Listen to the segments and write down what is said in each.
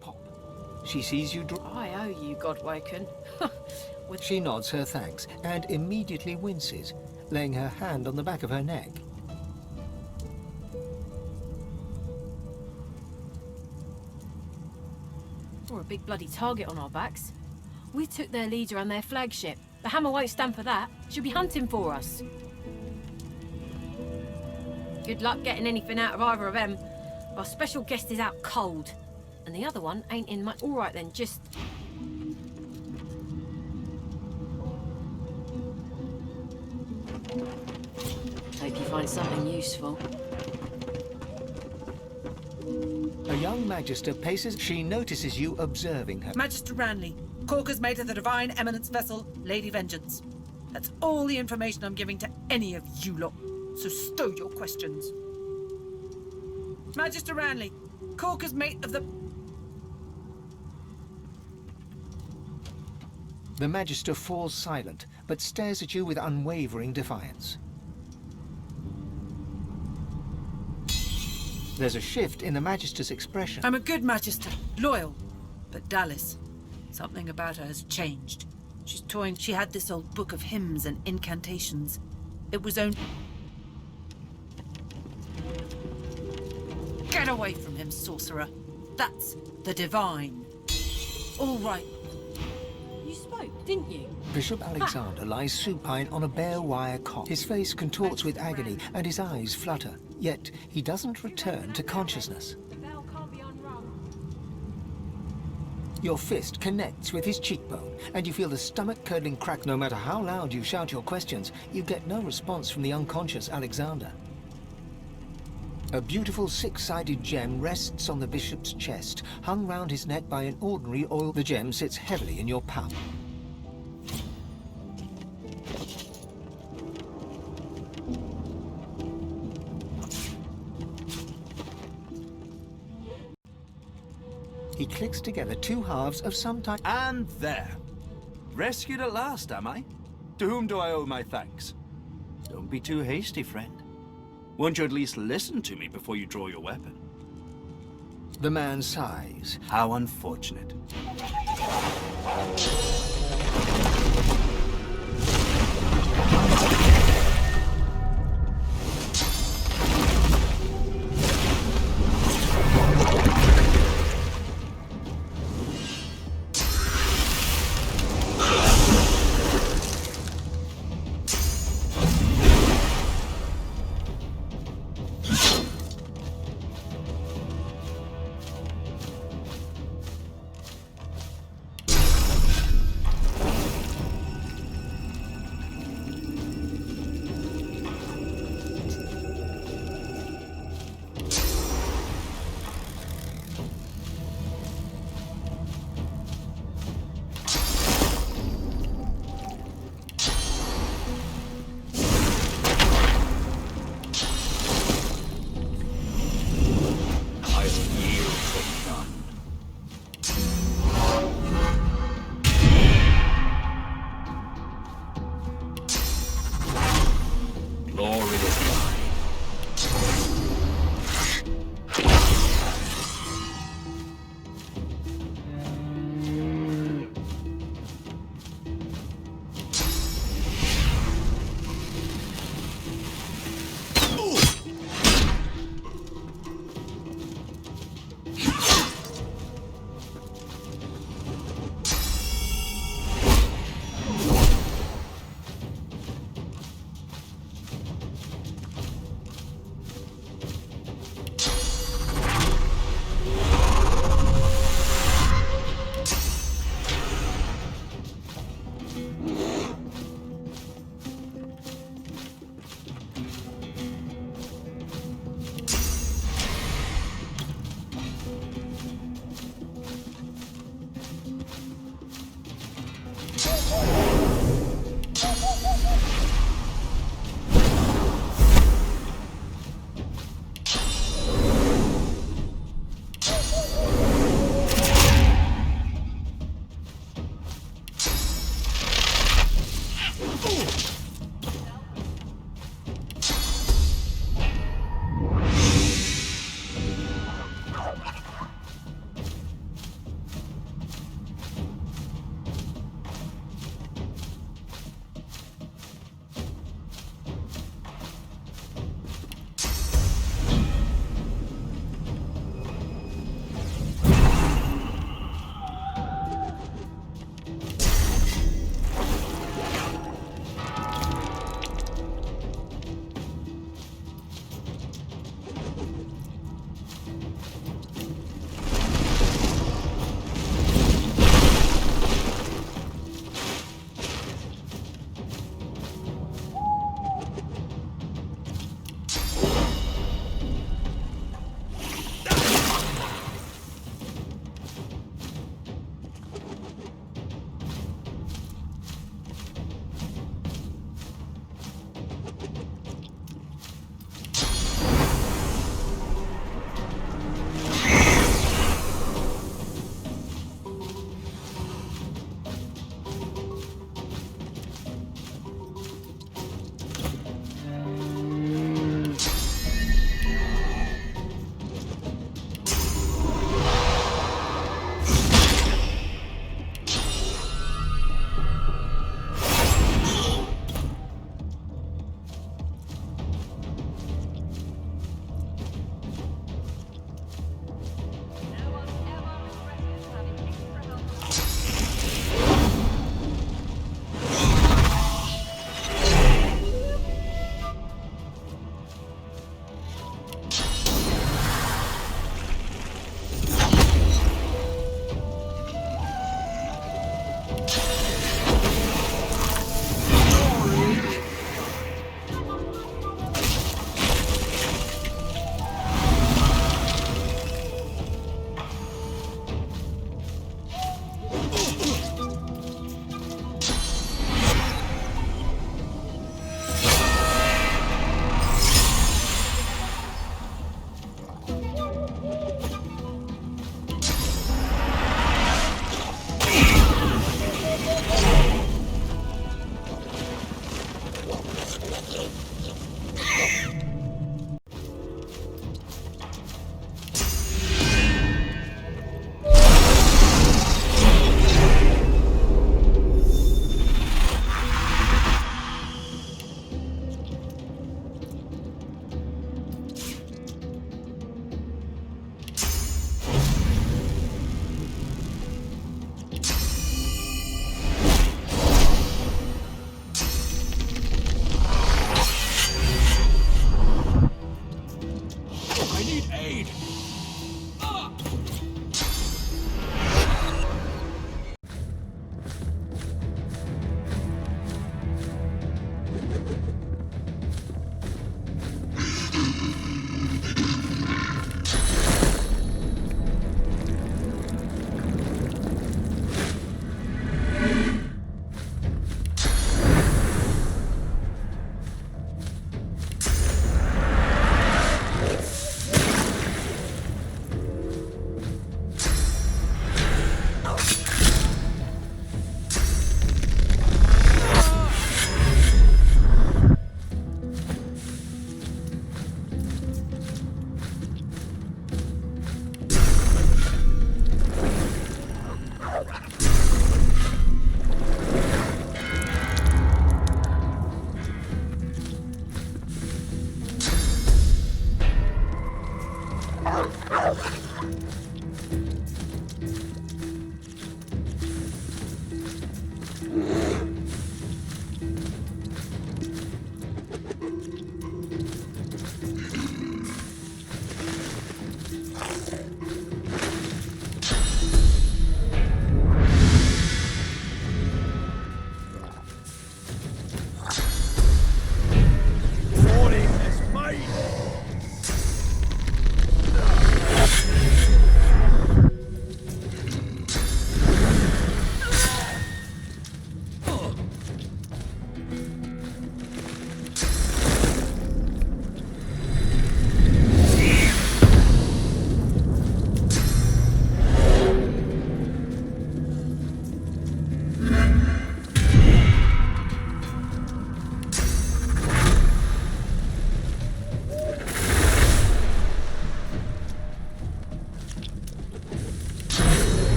pop. She sees you I owe you, Godwaken. She nods her thanks and immediately winces, laying her hand on the back of her neck. We're a big bloody target on our backs. We took their leader and their flagship. The hammer won't stand for that. She'll be hunting for us. Good luck getting anything out of either of them. Our special guest is out cold. And the other one ain't in much... All right then, just... Hope you find something useful. A young Magister paces. She notices you observing her. Magister Ranley, Corker's mate of the Divine Eminence vessel, Lady Vengeance. That's all the information I'm giving to any of you lot, so stow your questions. Magister Ranley, Corker's mate of the... The Magister falls silent, but stares at you with unwavering defiance. There's a shift in the Magister's expression. I'm a good Magister, loyal, but Dallas, something about her has changed. She's toying. She had this old book of hymns and incantations. It was only... Get away from him, sorcerer. That's the divine. All right. You spoke, didn't you? Bishop Alexander lies supine on a bare wire cot. His face contorts with agony and his eyes flutter, yet he doesn't return to consciousness. The bell can't be unrung. Your fist connects with his cheekbone, and you feel the stomach-curdling crack. No matter how loud you shout your questions, you get no response from the unconscious Alexander. A beautiful six-sided gem rests on the bishop's chest, hung round his neck by an ordinary oil. The gem sits heavily in your palm. He clicks together two halves of some type. And there. Rescued at last, am I? To whom do I owe my thanks? Don't be too hasty, friend. Won't you at least listen to me before you draw your weapon? The man sighs. How unfortunate.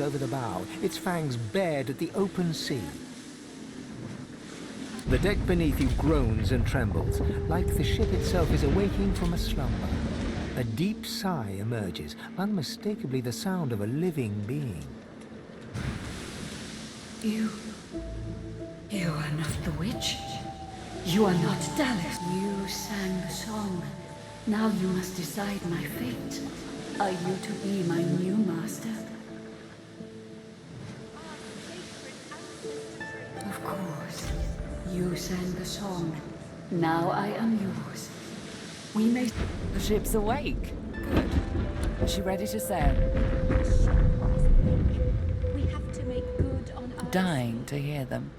over the bow, its fangs bared at the open sea. The deck beneath you groans and trembles, like the ship itself is awaking from a slumber. A deep sigh emerges, unmistakably the sound of a living being. You are not the witch. You are not Dallas. You sang the song. Now you must decide my fate. Are you to be my new master? Of course. You sang the song. Now I am yours. We may... The ship's awake. Good. Is she ready to sail? We have to make good on our... Dying to hear them.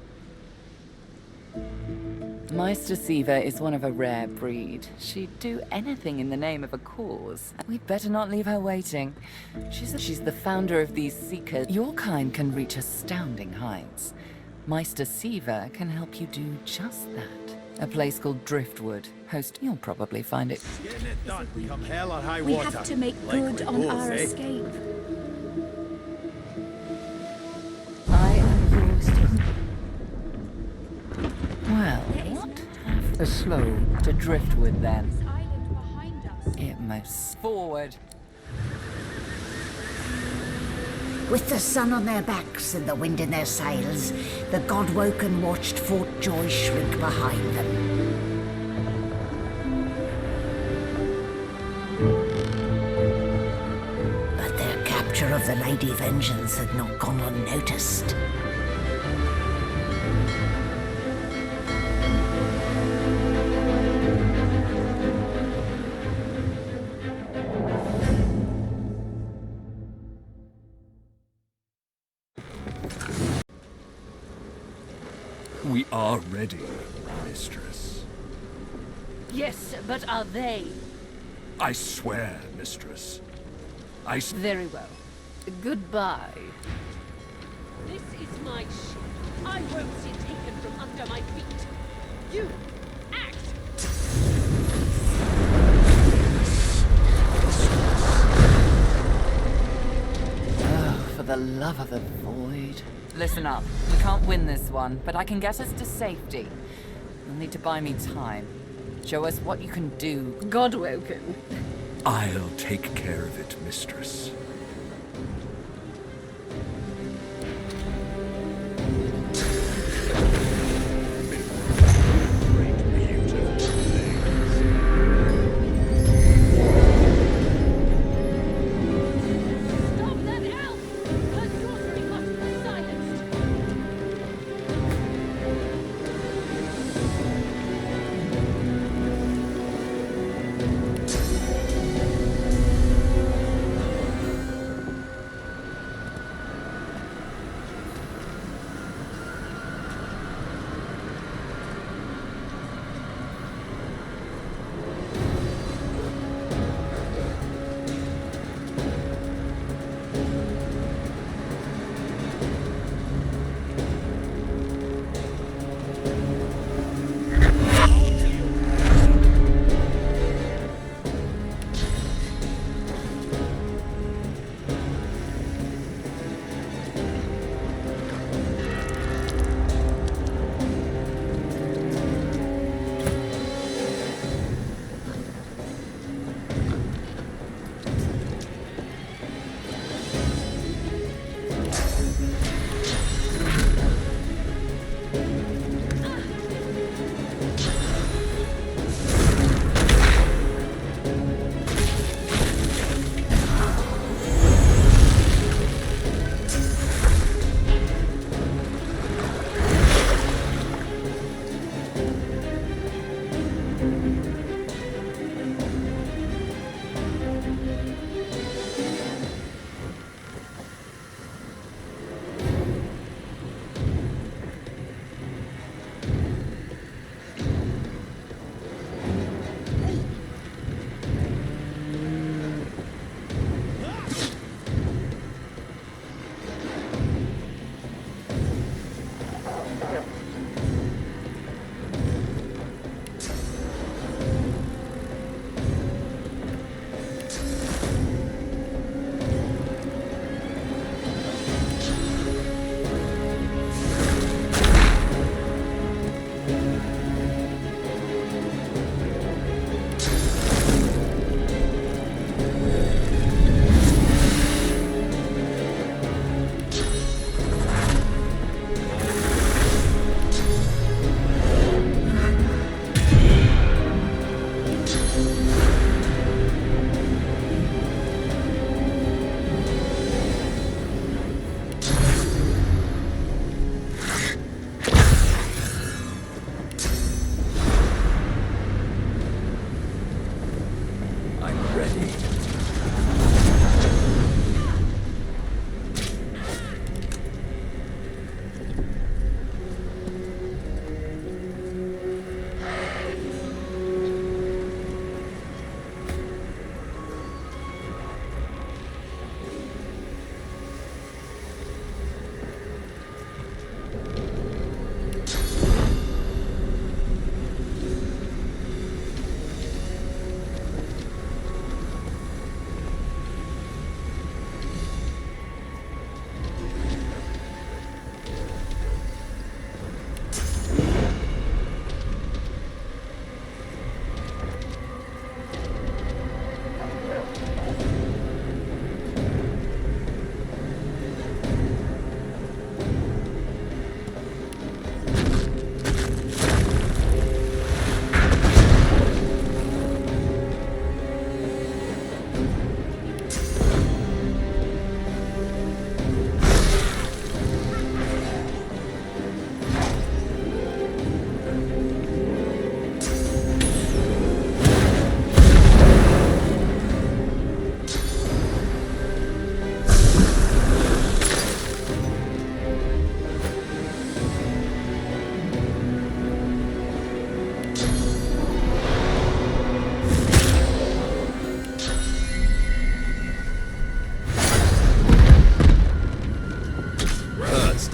Meister Siva is one of a rare breed. She'd do anything in the name of a cause. We'd better not leave her waiting. She's the founder of these seekers. Your kind can reach astounding heights. Meister Siva can help you do just that. A place called Driftwood. You'll probably find it. Getting it done. Come hell or high We water. have to make Like good we on both, our eh? escape. I am yours to... Well, what have A slow, to Driftwood then? It moves forward. With the sun on their backs and the wind in their sails, the God-woken watched Fort Joy shrink behind them. But their capture of the Lady Vengeance had not gone unnoticed. We are ready, mistress. Yes, but are they? I swear, mistress. Very well. Goodbye. This is my ship. I won't see it taken from under my feet. You, act! Oh, for the love of the void. Listen up. We can't win this one, but I can get us to safety. You'll need to buy me time. Show us what you can do. Godwoken. I'll take care of it, mistress. Stop that elf! Her sorcery must be silenced!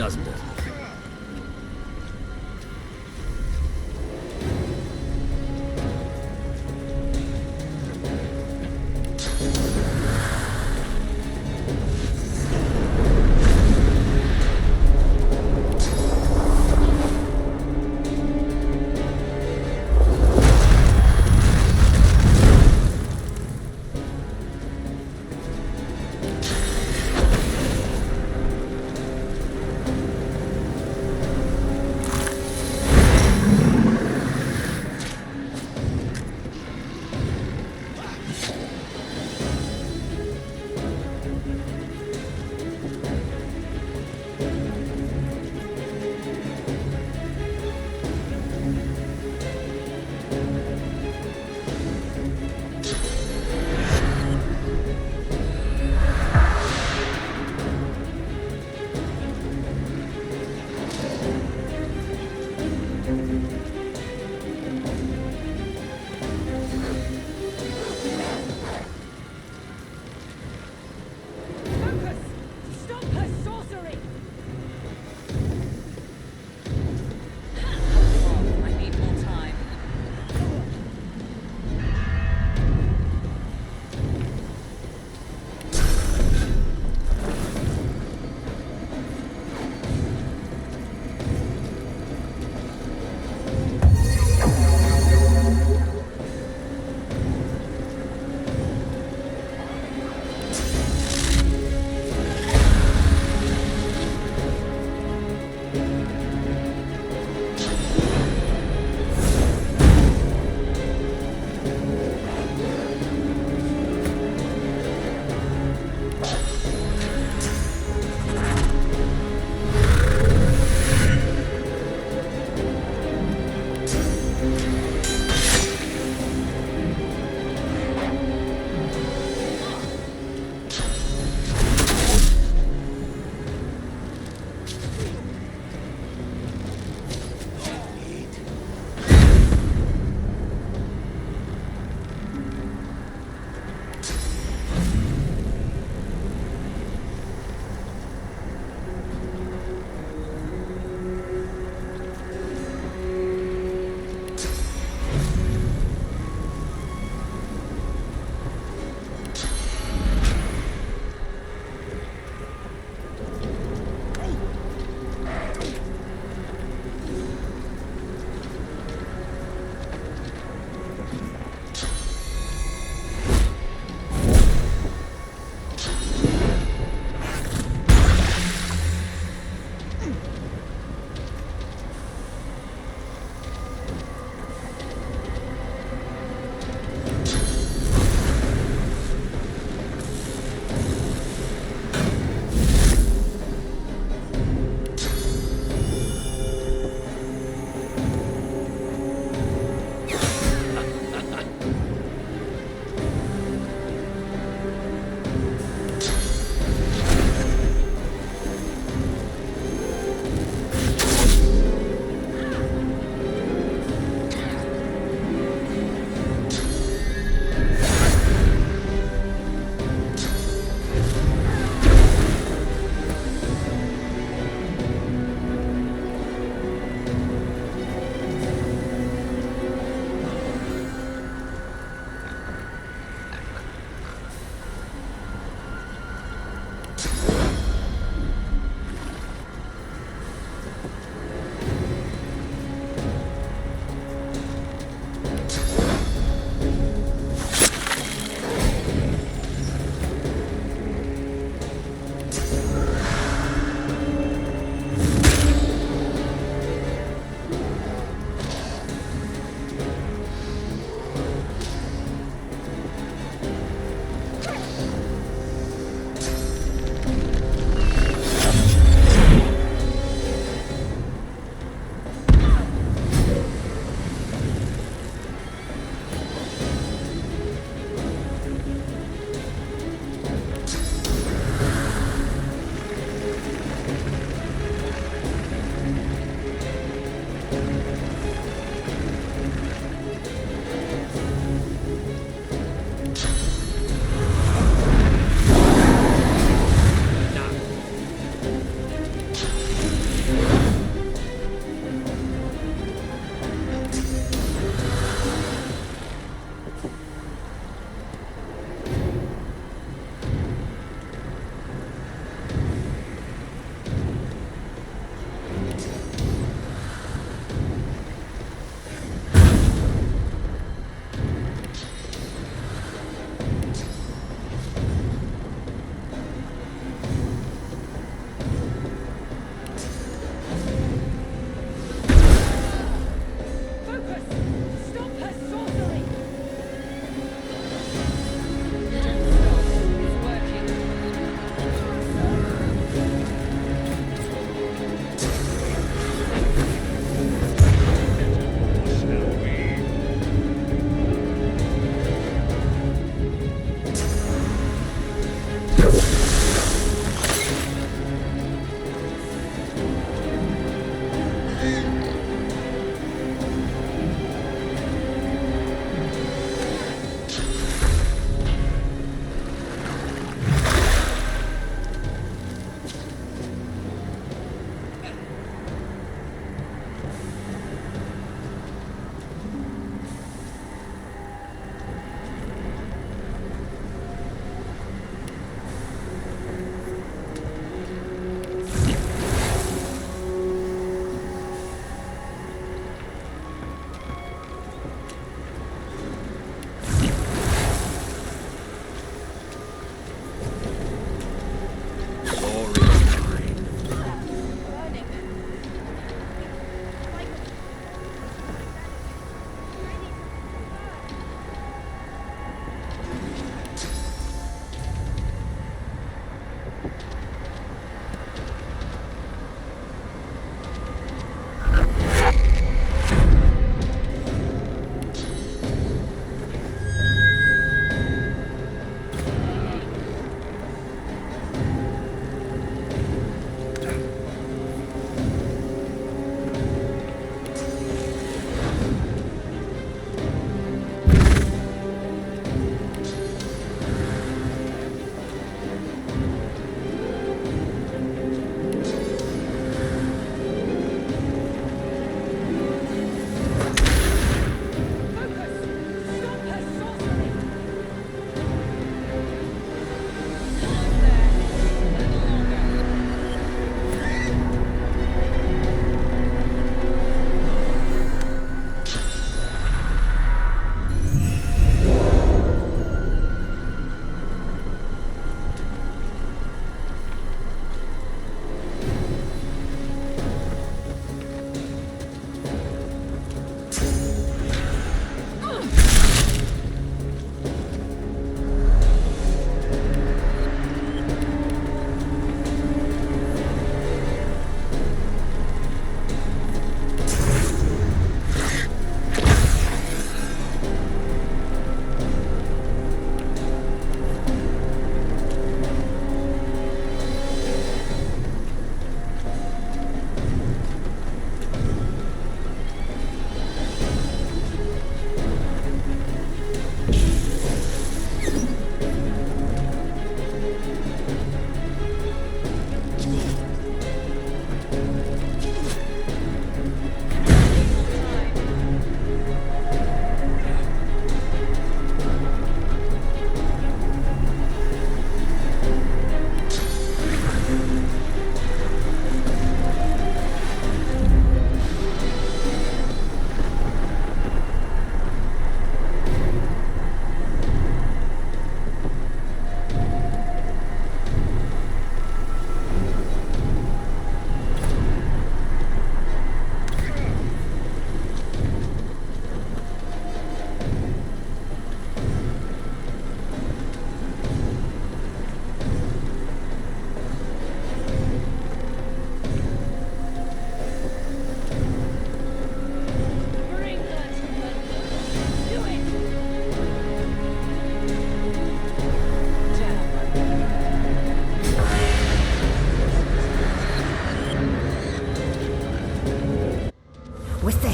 doesn't it?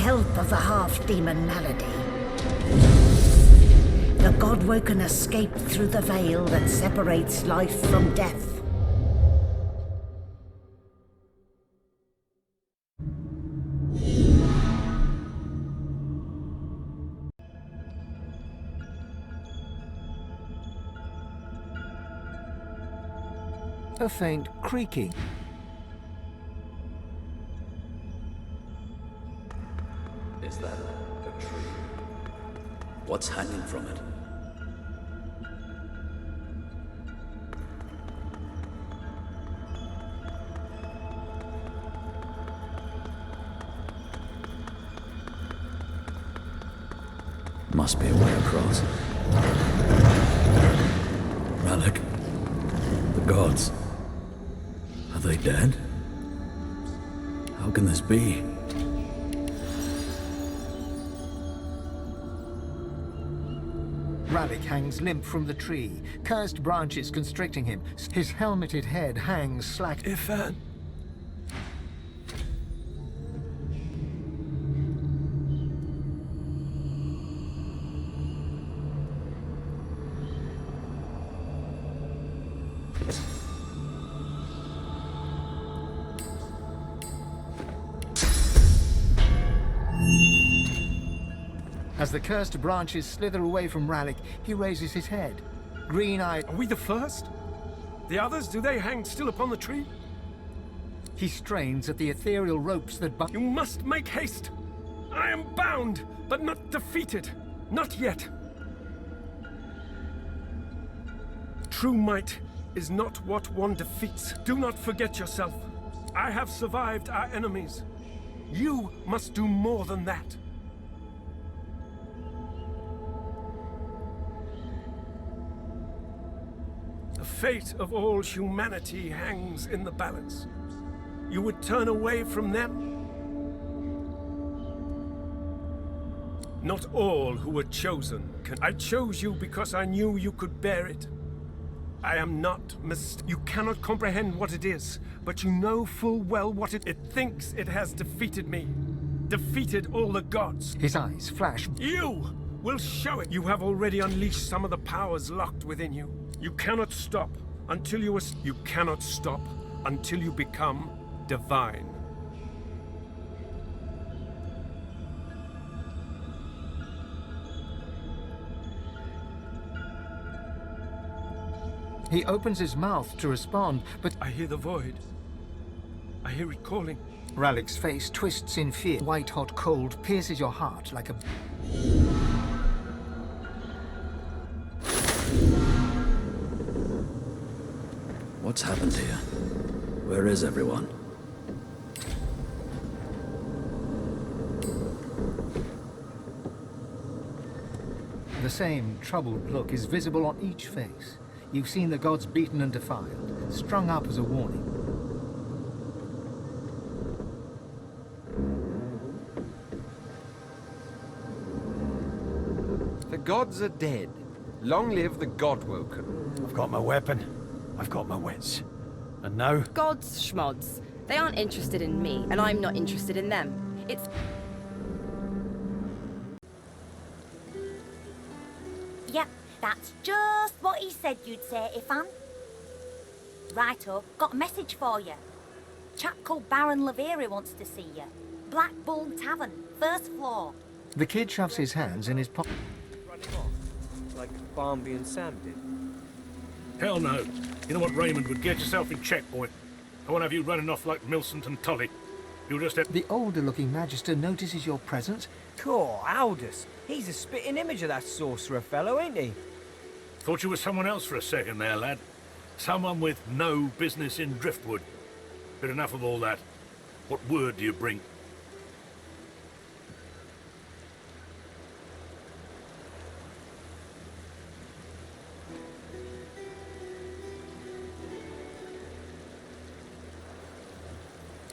help of the half-demon malady. The Godwoken escaped through the veil that separates life from death. A faint creaking. Is that a tree? What's hanging from it? Must be a way across. Relic. The gods. Are they dead? How can this be? Ralik hangs limp from the tree, cursed branches constricting him. His helmeted head hangs slack. Ifan. As the cursed branches slither away from Ralik, he raises his head. Green-eyed. Are we the first? The others, do they hang still upon the tree? He strains at the ethereal ropes that bind. You must make haste. I am bound, but not defeated. Not yet. True might is not what one defeats. Do not forget yourself. I have survived our enemies. You must do more than that. The fate of all humanity hangs in the balance. You would turn away from them? Not all who were chosen can. I chose you because I knew you could bear it. I am not You cannot comprehend what it is, but you know full well what it thinks it has defeated me. Defeated all the gods. His eyes flash. You will show it. You have already unleashed some of the powers locked within you. You cannot stop until you cannot stop until you become divine. He opens his mouth to respond, but I hear the void. I hear it calling. Ralik's face twists in fear. White-hot cold pierces your heart like a... What's happened here? Where is everyone? The same troubled look is visible on each face. You've seen the gods beaten and defiled, strung up as a warning. The gods are dead. Long live the Godwoken. I've got my weapon. I've got my wits. And now? Gods, schmods. They aren't interested in me, and I'm not interested in them. It's... Yep, that's just what he said you'd say, Ifan. Righto, got a message for you. Chap called Baron Laveri wants to see you. Black Bull Tavern, first floor. The kid shoves his hands in his pocket. Running off, like Barnby and Sam did. Hell no. You know what, Raymond, would get yourself in check, boy. I won't have you running off like Millicent and Tully. You'll just have... The older-looking Magister notices your presence. Cool, Aldous. He's a spitting image of that sorcerer fellow, ain't he? Thought you were someone else for a second there, lad. Someone with no business in Driftwood. But enough of all that. What word do you bring?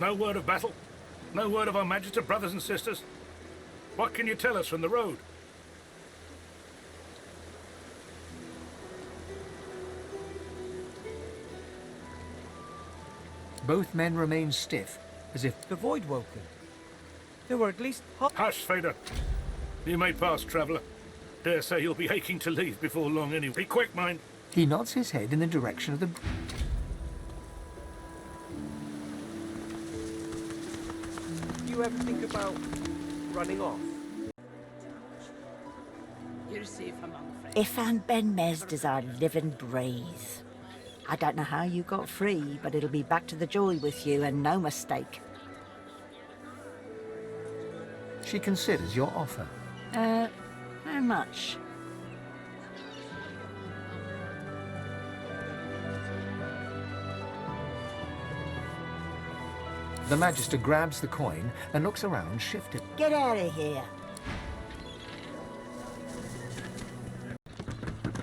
No word of battle? No word of our Magister brothers and sisters? What can you tell us from the road? Both men remain stiff, as if... The Voidwoken. There were at least... Hush, Fader. You may pass, traveller. Dare say you'll be aching to leave before long anyway. Be quick, mind. He nods his head in the direction of the... Do you ever think about running off? You're safe among friends. Ifan Ben Mesd is our living braze. I don't know how you got free, but it'll be back to the joy with you, and no mistake. She considers your offer. How much? The Magister grabs the coin and looks around, shifted. Get out of here.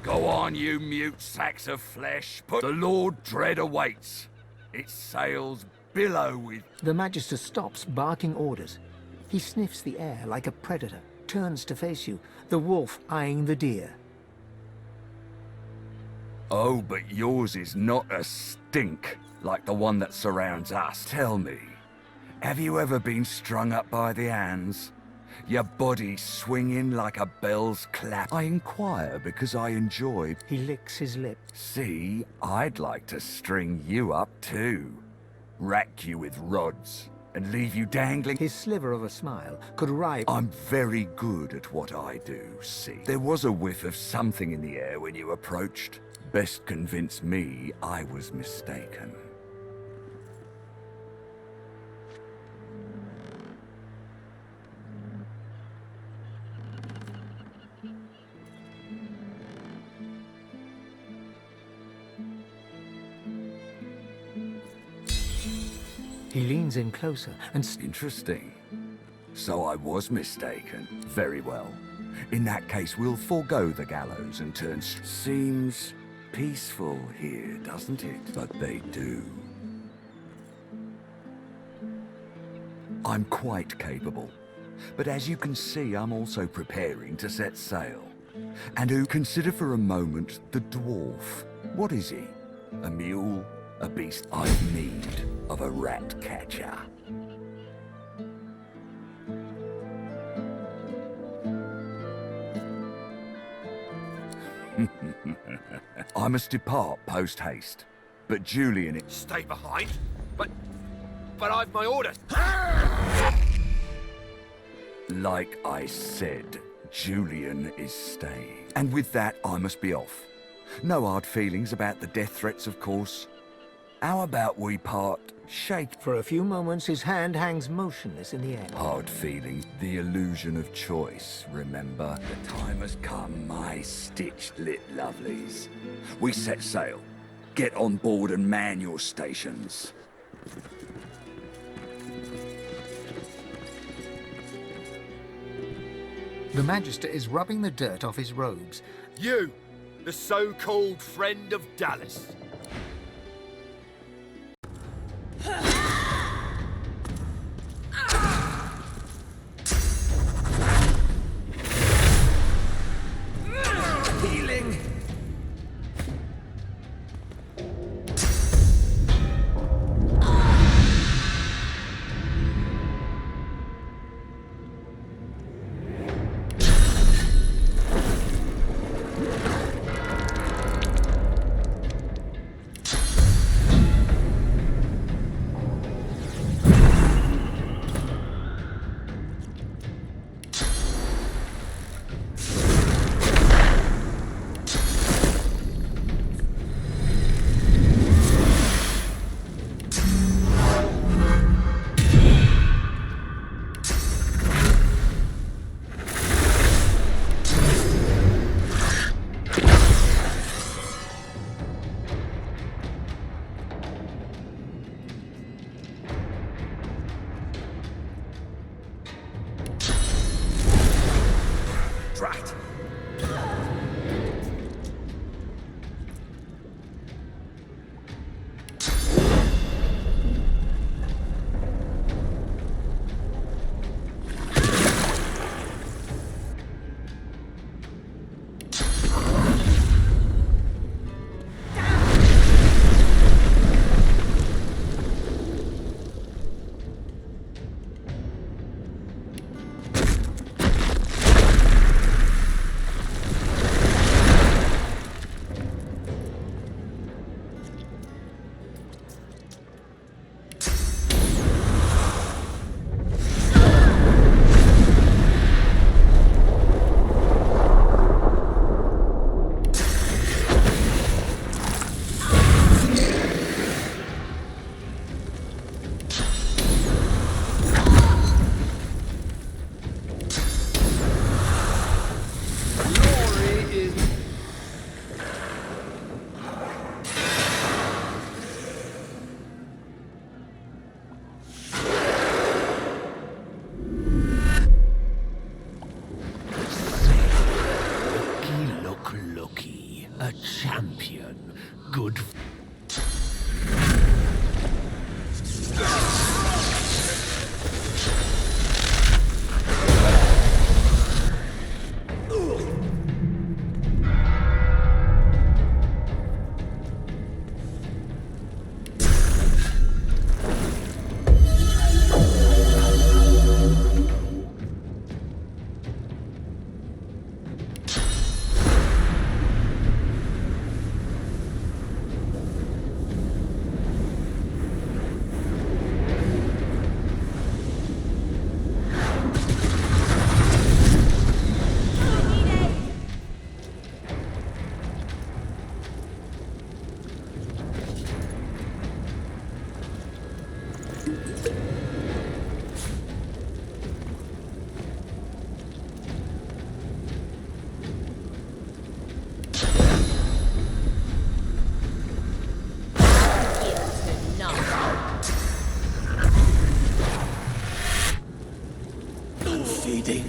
Go on, you mute sacks of flesh. Put the Lord Dread awaits. Its sails billow with... The Magister stops, barking orders. He sniffs the air like a predator, turns to face you, the wolf eyeing the deer. Oh, but yours is not a stink like the one that surrounds us. Tell me, have you ever been strung up by the hands? Your body swinging like a bell's clap? I inquire because I enjoy... He licks his lip. See, I'd like to string you up too. Rack you with rods and leave you dangling. His sliver of a smile could ripe. I'm very good at what I do, see. There was a whiff of something in the air when you approached. Best convince me I was mistaken. He leans in closer and... Interesting. So I was mistaken. Very well. In that case, we'll forego the gallows and turn... Seems peaceful here, doesn't it? But they do. I'm quite capable. But as you can see, I'm also preparing to set sail. And who consider for a moment the dwarf. What is he? A mule? A beast? I've need of a rat catcher. I must depart post-haste, but Julian... Stay behind? But I've my orders. Like I said, Julian is staying. And with that, I must be off. No hard feelings about the death threats, of course. How about we part shake? For a few moments, his hand hangs motionless in the air. Hard feelings, the illusion of choice, remember? The time has come, my stitched-lit lovelies. We set sail. Get on board and man your stations. The Magister is rubbing the dirt off his robes. You, the so-called friend of Dallas. Healing! bleeding.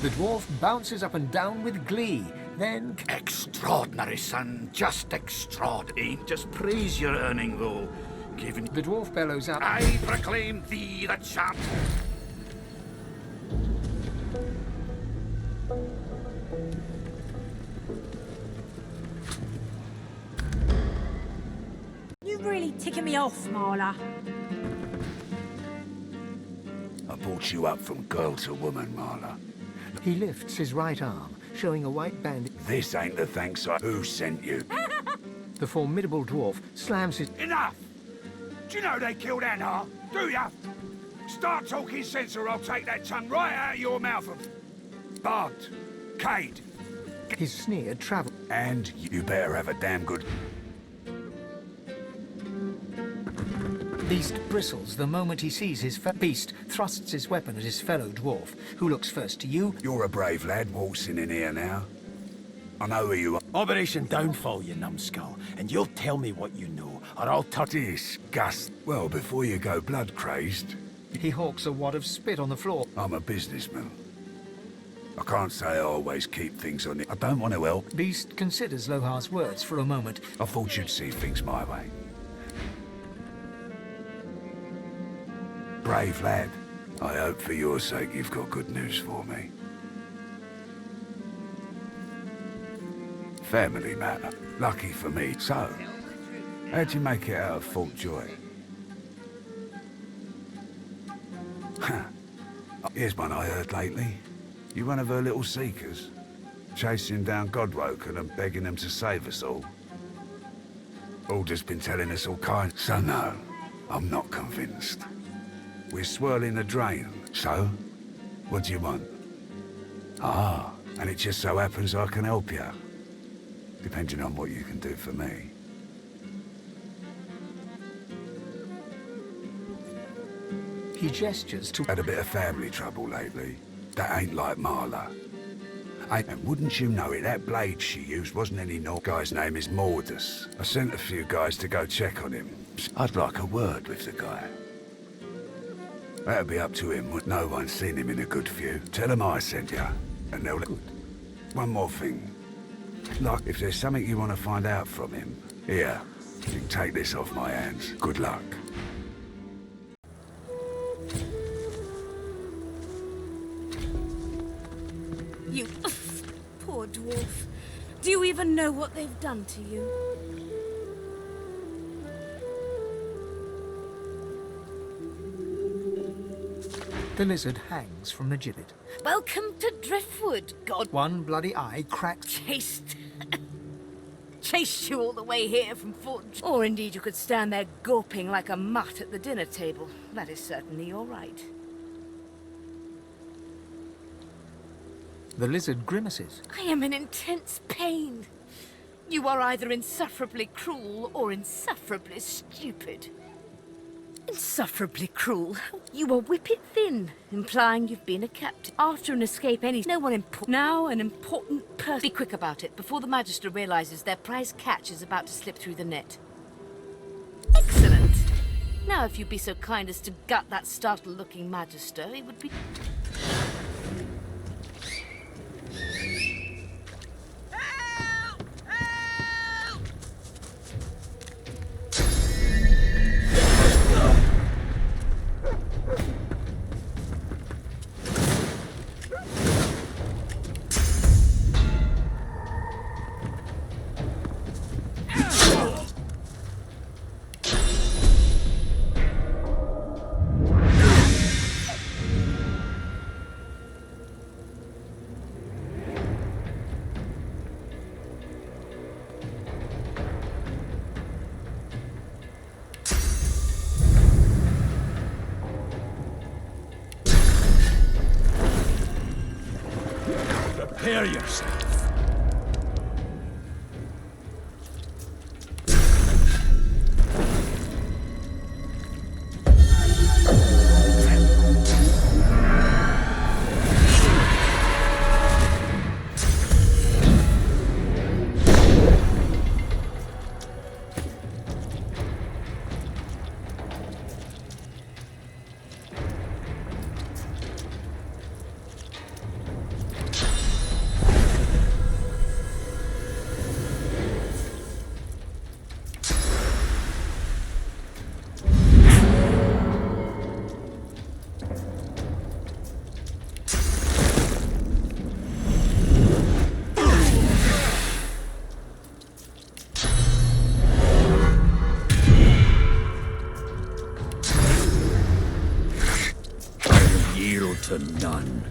The dwarf bounces up and down with glee, then... Extraordinary, son. Just extraordinary. Just praise your earning, though. Given... The dwarf bellows out... I proclaim thee the champ. You're really ticking me off, Marla. I brought you up from girl to woman, Marla. He lifts his right arm, showing a white band. This ain't the thanks I... Who sent you? The formidable dwarf slams his... Enough! Do you know they killed Anna? Do ya? Start talking sense or I'll take that tongue right out of your mouth of... Bart. Cade. His sneer travels... And you better have a damn good... Beast bristles the moment he sees his Beast thrusts his weapon at his fellow dwarf, who looks first to you. You're a brave lad waltzing in here now. I know who you are. Operation Downfall, you numbskull, and you'll tell me what you know, or I'll touch... Disgust. Well, before you go blood-crazed... He hawks a wad of spit on the floor. I'm a businessman. I can't say I always keep things on it. I don't want to help. Beast considers Lohar's words for a moment. I thought you'd see things my way. Brave lad. I hope for your sake you've got good news for me. Family matter. Lucky for me. So, how'd you make it out of Fort Joy? Here's one I heard lately. You one of her little seekers? Chasing down Godwoken and begging them to save us all. Alder's been telling us all kinds. So no, I'm not convinced. We're swirling the drain. So, what do you want? Ah, and it just so happens I can help you. Depending on what you can do for me. He gestures to... Had a bit of family trouble lately. That ain't like Marla. And wouldn't you know it, that blade she used wasn't any no guy's name is Mordus. I sent a few guys to go check on him. I'd like a word with the guy. That'll be up to him, no one's seen him in a good few. Tell him I sent you, and they'll... Good. One more thing. Like, if there's something you want to find out from him, here, you can take this off my hands. Good luck. You... poor dwarf. Do you even know what they've done to you? The lizard hangs from the gibbet. Welcome to Driftwood, God. One bloody eye cracks. Chaste. chased you all the way here from Fort... Or indeed you could stand there gulping like a mutt at the dinner table. That is certainly your right. The lizard grimaces. I am in intense pain. You are either insufferably cruel or insufferably stupid. Insufferably cruel. You are whippet thin, implying you've been a captain. After an escape, no one important. Now an important person. Be quick about it, before the Magister realizes their prize catch is about to slip through the net. Excellent. Now if you'd be so kind as to gut that startled-looking Magister, it would be... Prepare yourself. To none.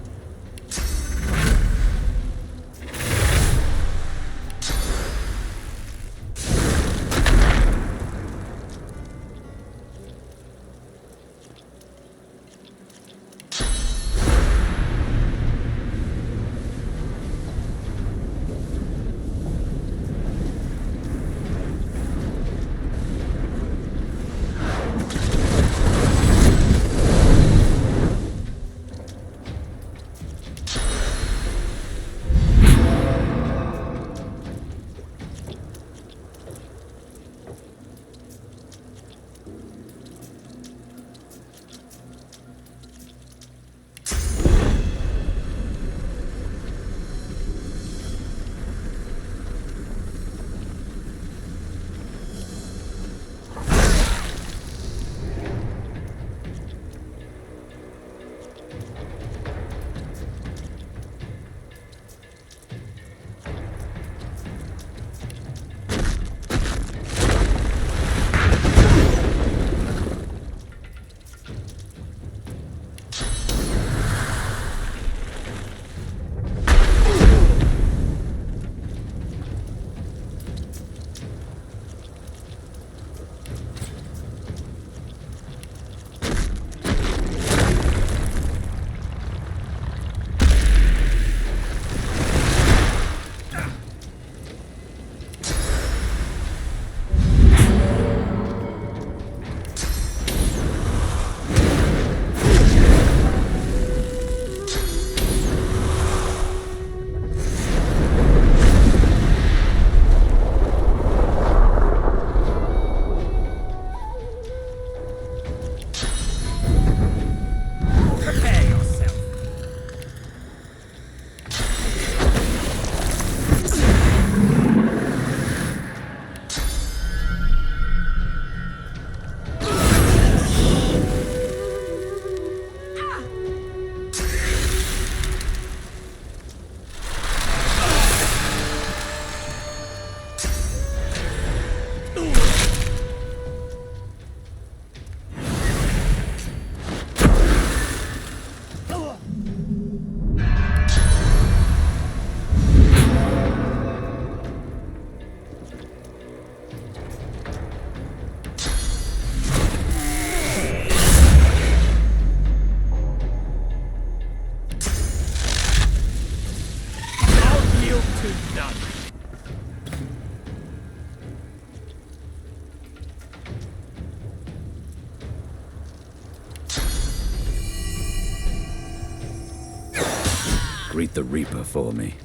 Greet the Reaper for me.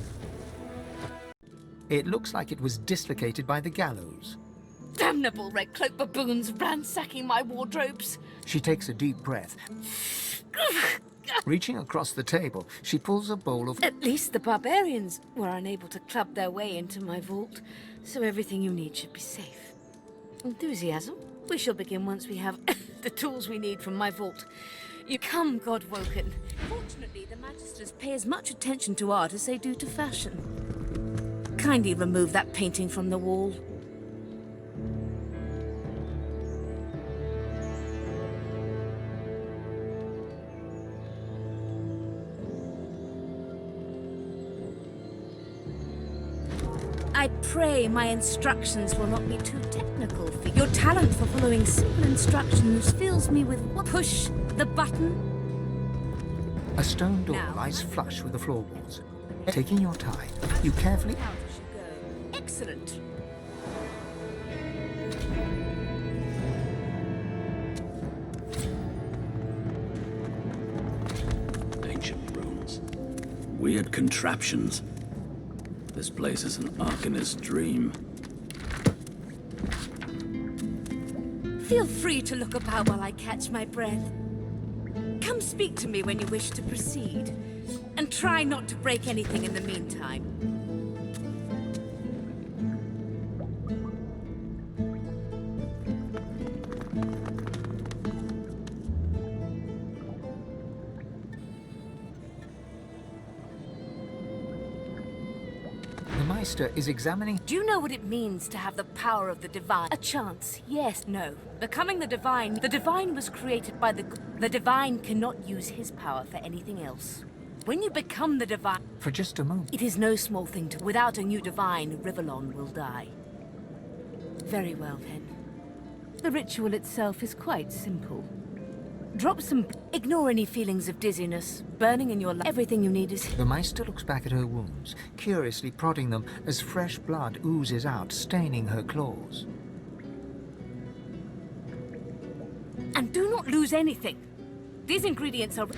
It looks like it was dislocated by the gallows. Damnable red cloak baboons ransacking my wardrobes. She takes a deep breath. Reaching across the table, she pulls a bowl of... At least the barbarians were unable to club their way into my vault, so everything you need should be safe. Enthusiasm? We shall begin once we have the tools we need from my vault. You come, God-woken. Fortunately, the Magisters pay as much attention to art as they do to fashion. Kindly remove that painting from the wall. I pray my instructions will not be too technical for you. Your talent for following simple instructions fills me with what? Push the button. A stone door Now, lies flush with the floorboards. Taking your time, you carefully... Excellent. Ancient ruins. Weird contraptions. This place is an Arcanist's dream. Feel free to look about while I catch my breath. Come speak to me when you wish to proceed. And try not to break anything in the meantime. The Meister is examining... Do you know what it means to have the power of the divine? A chance, yes, no. Becoming the divine was created by the divine cannot use his power for anything else. When you become the divine... For just a moment. It is no small thing to... Without a new divine, Rivellon will die. Very well, then. The ritual itself is quite simple. Drop some... Ignore any feelings of dizziness, burning in your life. Everything you need is... The Meister looks back at her wounds, curiously prodding them as fresh blood oozes out, staining her claws. And do not lose anything. These ingredients are...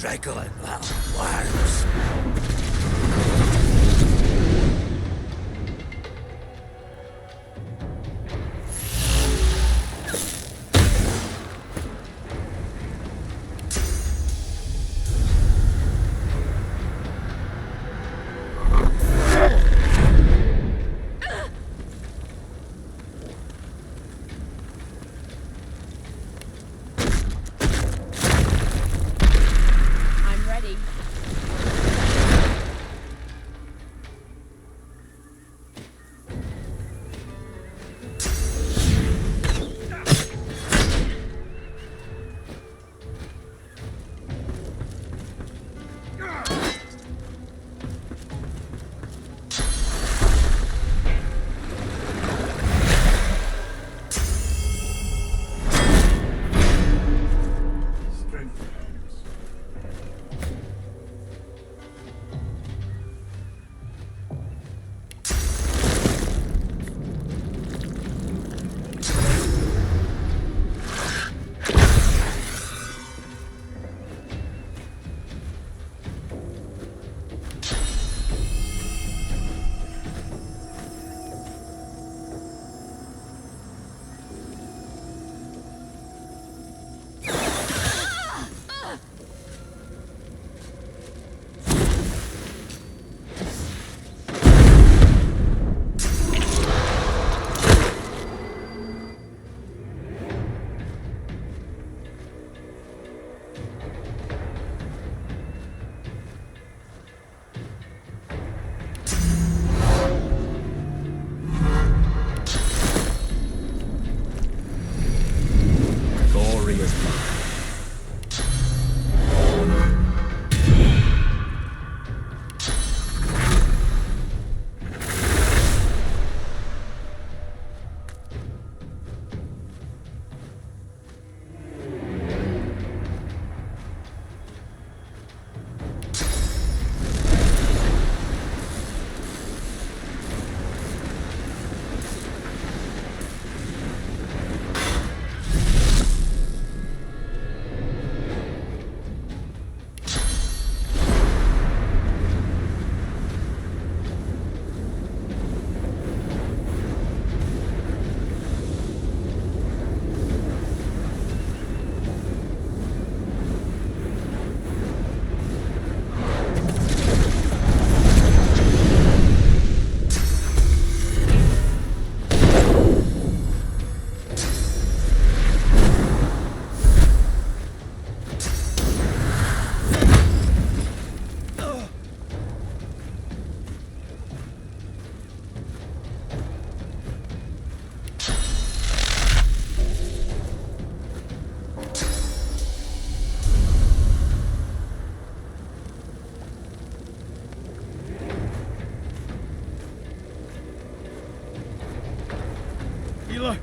Regular worms. healer.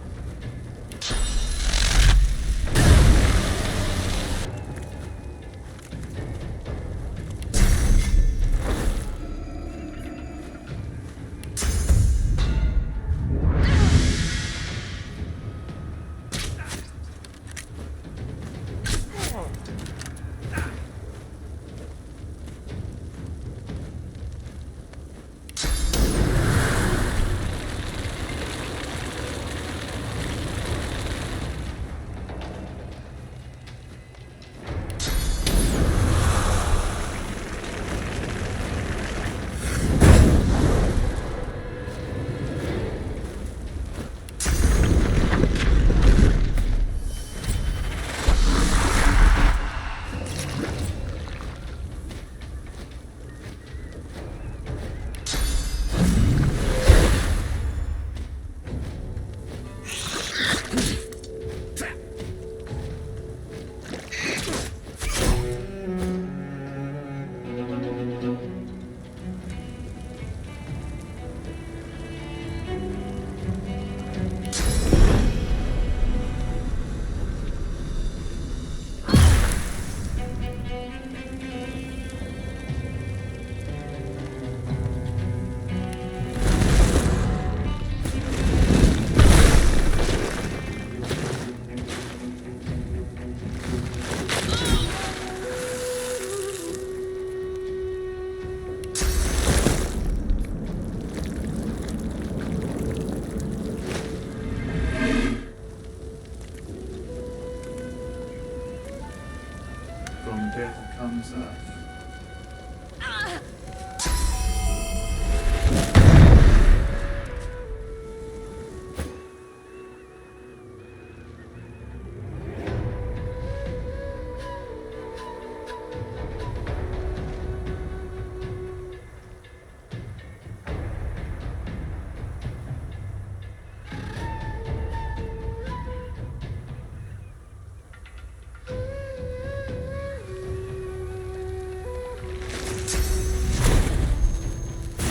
From death comes earth.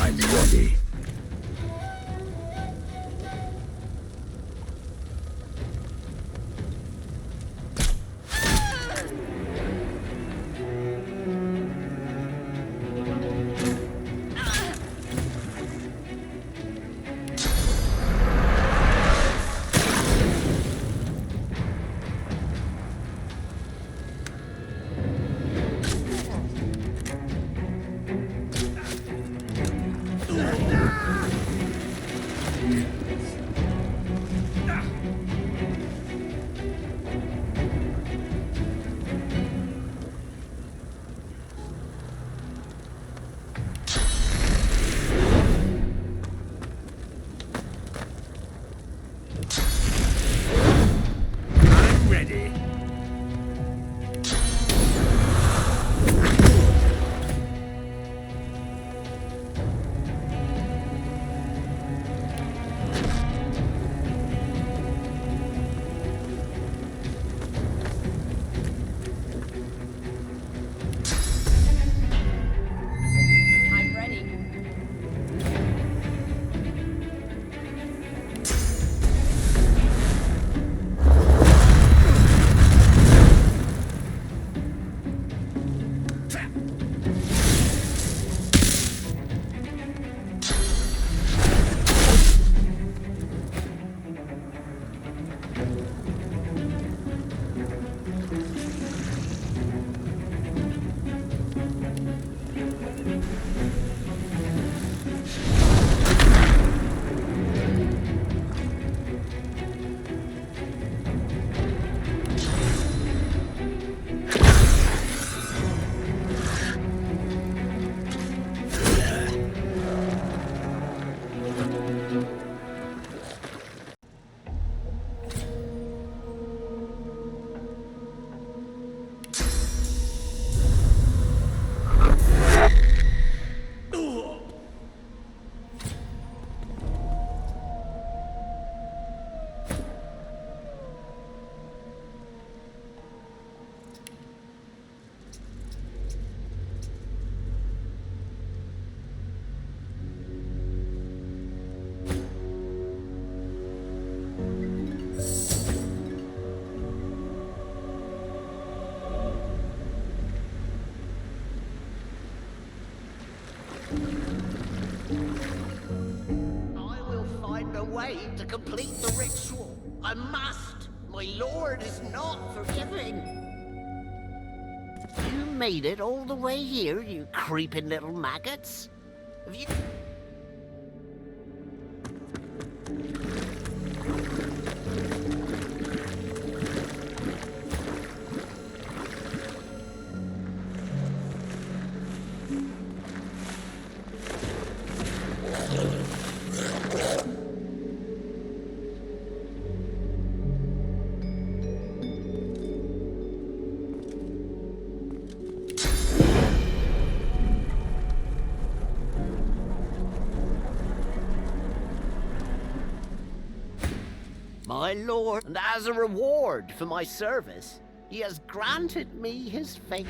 I'm ready. wait to complete the ritual. I must. My lord is not forgiving. You made it all the way here, you creeping little maggots. Have you... My lord, and as a reward for my service, he has granted me his fate.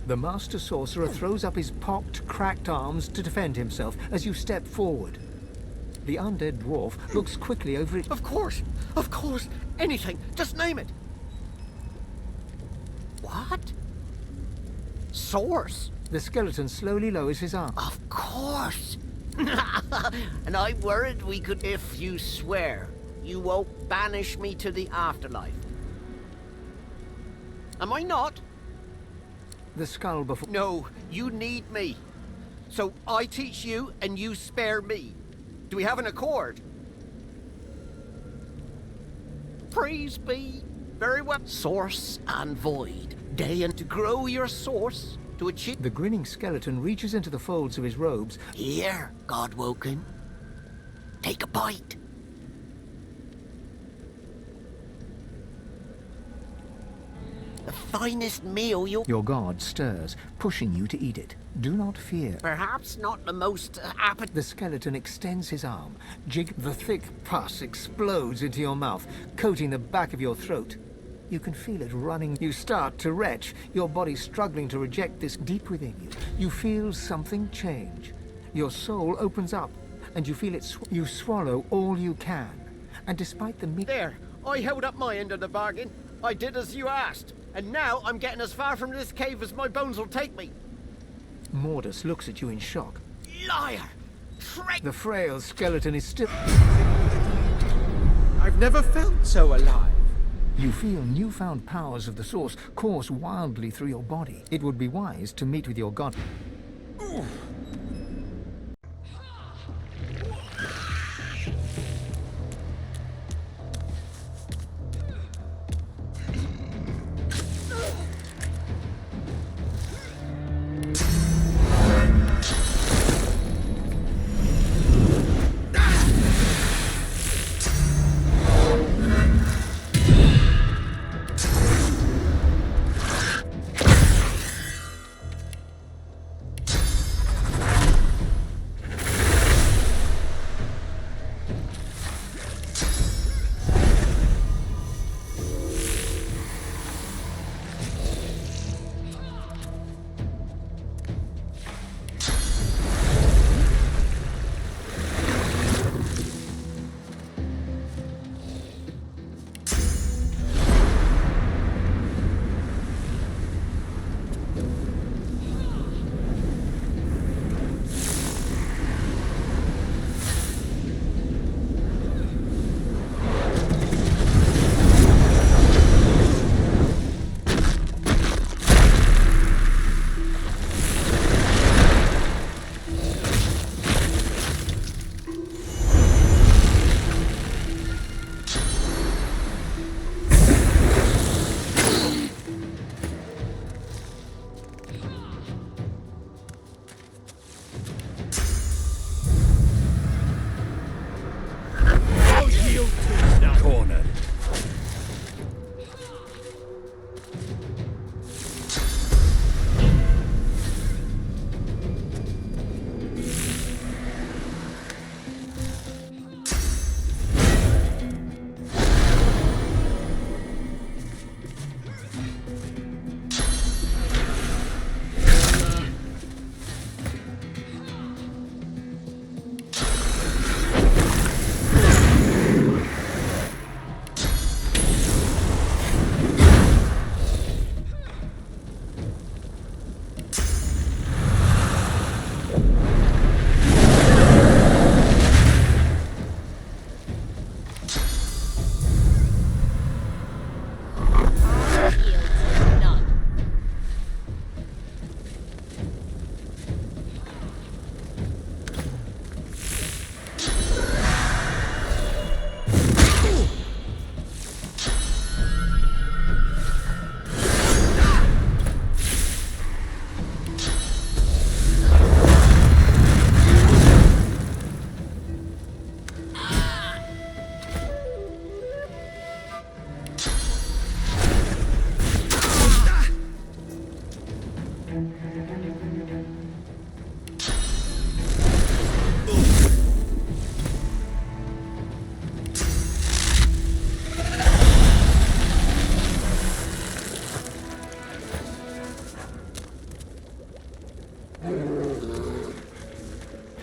The Master Sorcerer throws up his pocked, cracked arms to defend himself as you step forward. The undead dwarf looks quickly over it. Of course! Anything! Just name it! What? Source? The skeleton slowly lowers his arm. Of course! And I worried we could... If you swear, you won't banish me to the afterlife. Am I not? The skull before... No, you need me. So I teach you and you spare me. Do we have an accord? praise be. Very well. Source and void. Day and to grow your source, to achieve... The grinning skeleton reaches into the folds of his robes. Here, Godwoken. Take a bite. The finest meal you'll... Your god stirs, pushing you to eat it. Do not fear. Perhaps not the most The skeleton extends his arm. The thick pus explodes into your mouth, coating the back of your throat. You can feel it running. You start to retch, your body struggling to reject this deep within you. You feel something change. Your soul opens up, and you feel it. You swallow all you can. And despite the meat... There, I held up my end of the bargain. I did as you asked. And now I'm getting as far from this cave as my bones will take me. Mordus looks at you in shock. Liar! The frail skeleton is still... I've never felt so alive. You feel newfound powers of the Source course wildly through your body. It would be wise to meet with your god.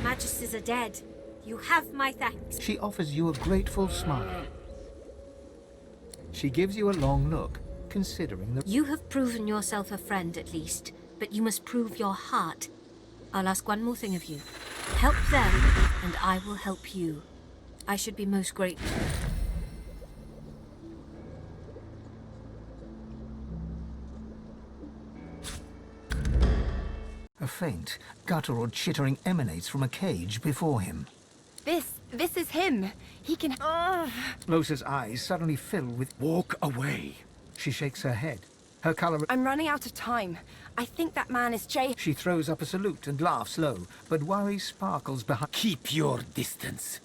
Magisters are dead. You have my thanks. She offers you a grateful smile. She gives you a long look, considering the... You have proven yourself a friend, at least, but you must prove your heart. I'll ask one more thing of you. Help them, and I will help you. I should be most grateful. A faint, guttural chittering emanates from a cage before him. This This is him. He can... Losa's eyes suddenly fill with... Walk away. She shakes her head. Her color... I'm running out of time. I think that man is Jay... She throws up a salute and laughs low, but worry sparkles behind... Keep your distance.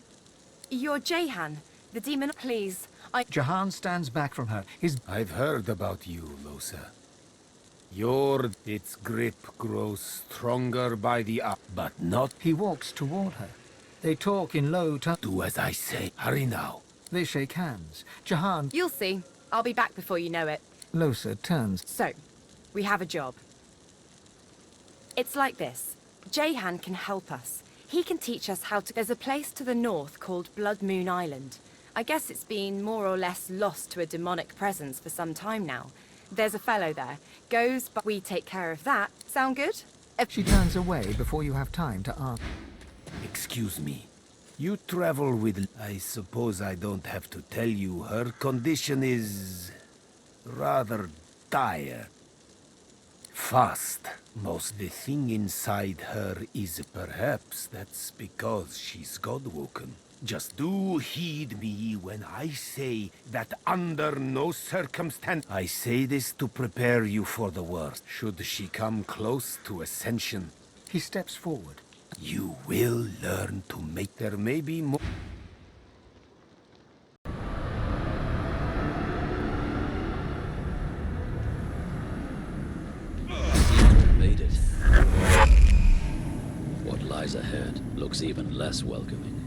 You're Jahan, the demon... Please, Jahan stands back from her. I've heard about you, Losa. Its grip grows stronger by the hour, but not... He walks toward her. They talk in low tones. Do as I say. Hurry now. They shake hands. Jahan... You'll see. I'll be back before you know it. Losa turns. So, we have a job. It's like this. Jahan can help us. He can teach us how to... There's a place to the north called Blood Moon Island. I guess it's been more or less lost to a demonic presence for some time now. There's a fellow there. Goes, but we take care of that. Sound good? She turns away before you have time to ask. Excuse me. You travel with... I suppose I don't have to tell you her condition is... rather dire. Fast. Most the thing inside her is perhaps that's because she's God-woken. Just do heed me when I say that under no circumstance... I say this to prepare you for the worst. Should she come close to ascension... He steps forward. You will learn to make... There may be more... Made it. What lies ahead looks even less welcoming.